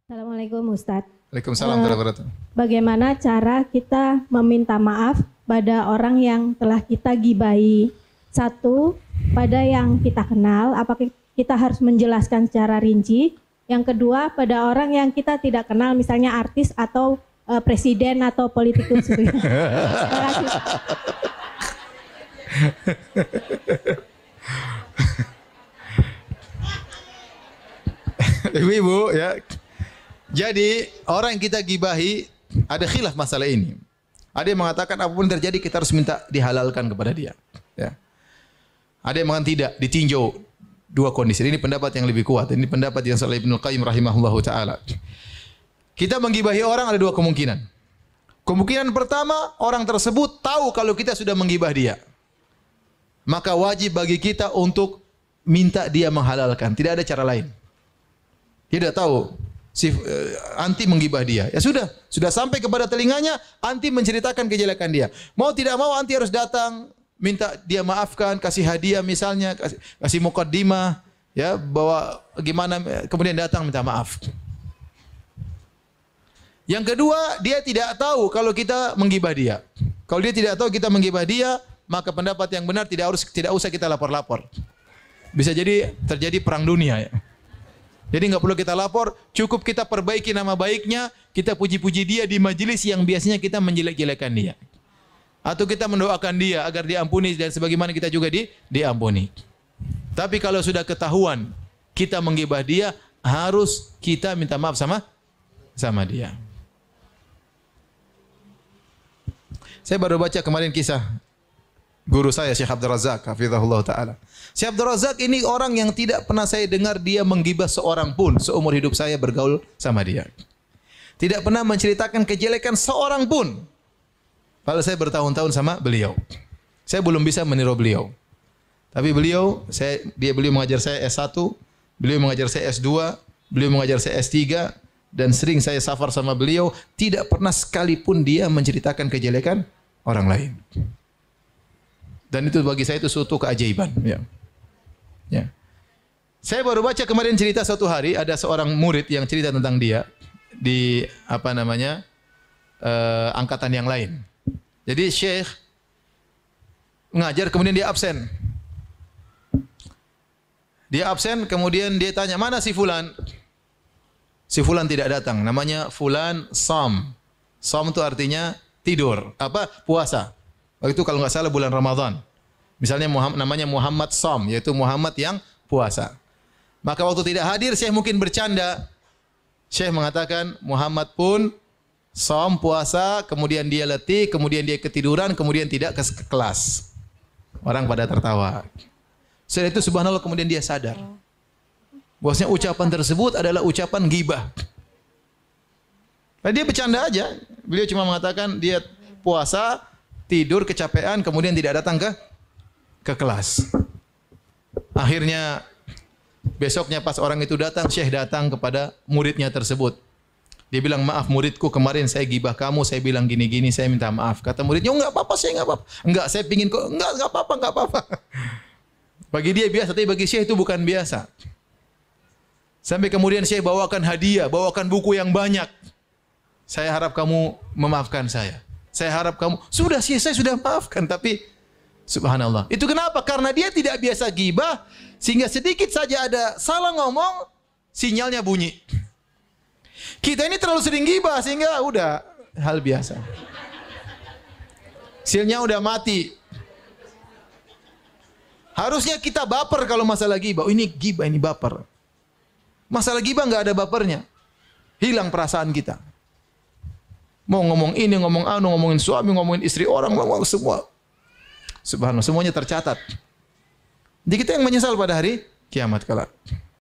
Assalamualaikum Ustadz. Waalaikumsalam warahmatullahi wabarakatuh. Bagaimana cara kita meminta maaf pada orang yang telah kita gibahi? Satu, pada yang kita kenal, apakah kita harus menjelaskan secara rinci? Yang kedua, pada orang yang kita tidak kenal, misalnya artis atau presiden atau politikus. Terima kasih. Ibu-ibu ya. Jadi orang yang kita gibahi ada khilaf masalah ini. Ada yang mengatakan apapun terjadi kita harus minta dihalalkan kepada dia. Ya. Ada yang mengatakan tidak, ditinjau dua kondisi. Ini pendapat yang lebih kuat. Ini pendapat yang Shalih Ibnu Qayyim rahimahullahu taala. Kita menggibahi orang ada dua kemungkinan. Kemungkinan pertama, orang tersebut tahu kalau kita sudah menggibah dia. Maka wajib bagi kita untuk minta dia menghalalkan. Tidak ada cara lain. Dia tidak tahu anti menggibah dia. Ya sudah sampai kepada telinganya, anti menceritakan kejelekan dia. Mau tidak mau anti harus datang, minta dia maafkan, kasih hadiah misalnya, kasih muqaddimah, ya, bahwa gimana, kemudian datang minta maaf. Yang kedua, dia tidak tahu kalau kita menggibah dia. Kalau dia tidak tahu kita menggibah dia, maka pendapat yang benar tidak usah kita lapor-lapor. Bisa jadi terjadi perang dunia ya. Jadi nggak perlu kita lapor, cukup kita perbaiki nama baiknya, kita puji-puji dia di majelis yang biasanya kita menjelek-jelekan dia. Atau kita mendoakan dia agar diampuni dan sebagaimana kita juga diampuni. Tapi kalau sudah ketahuan kita menggibah dia, harus kita minta maaf sama dia. Saya baru baca kemarin kisah guru saya Syekh Abdul Razak hafizahullah taala. Syekh Abdul Razak ini orang yang tidak pernah saya dengar dia menggibah seorang pun seumur hidup saya bergaul sama dia. Tidak pernah menceritakan kejelekan seorang pun. Padahal saya bertahun-tahun sama beliau. Saya belum bisa meniru beliau. Tapi beliau mengajar saya S1, beliau mengajar saya S2, beliau mengajar saya S3 dan sering saya safar sama beliau, tidak pernah sekalipun dia menceritakan kejelekan orang lain. Dan itu bagi saya itu suatu keajaiban. Ya. Ya. Saya baru baca kemarin cerita suatu hari ada seorang murid yang cerita tentang dia di angkatan yang lain. Jadi Syekh mengajar kemudian dia absen. Dia absen kemudian dia tanya mana si fulan? Si fulan tidak datang. Namanya fulan Sham. Sham itu artinya tidur. Puasa. Waktu itu kalau nggak salah bulan Ramadan. Misalnya namanya Muhammad Sham, yaitu Muhammad yang puasa. Maka waktu tidak hadir, Syekh mungkin bercanda. Syekh mengatakan Muhammad pun Sham puasa, kemudian dia letih, kemudian dia ketiduran, kemudian tidak ke kelas. Orang pada tertawa. Setelah itu subhanallah kemudian dia sadar. Bahwasanya ucapan tersebut adalah ucapan ghibah. Dia bercanda aja. Beliau cuma mengatakan dia puasa, tidur, kecapean, kemudian tidak datang ke kelas. Akhirnya besoknya pas orang itu datang, Syekh datang kepada muridnya tersebut. Dia bilang, maaf muridku, kemarin saya gibah kamu, saya bilang gini-gini, saya minta maaf. Kata muridnya, enggak apa-apa, saya enggak apa-apa. Enggak, saya pingin kok, enggak apa-apa. Bagi dia biasa, tapi bagi Syekh itu bukan biasa. Sampai kemudian Syekh bawakan hadiah, bawakan buku yang banyak. Saya harap kamu memaafkan saya. Saya harap kamu, sudah sih saya sudah maafkan, tapi subhanallah. Itu kenapa? Karena dia tidak biasa gibah, sehingga sedikit saja ada salah ngomong, sinyalnya bunyi. Kita ini terlalu sering gibah, sehingga udah hal biasa. Sinyalnya udah mati. Harusnya kita baper kalau masalah gibah. Oh, ini gibah, ini baper. Masalah gibah nggak ada bapernya. Hilang perasaan kita. Mau ngomong ini, ngomong anu, ngomongin suami, ngomongin istri orang, ngomong semua. Subhanallah, semuanya tercatat. Jadi kita yang menyesal pada hari kiamat kelak.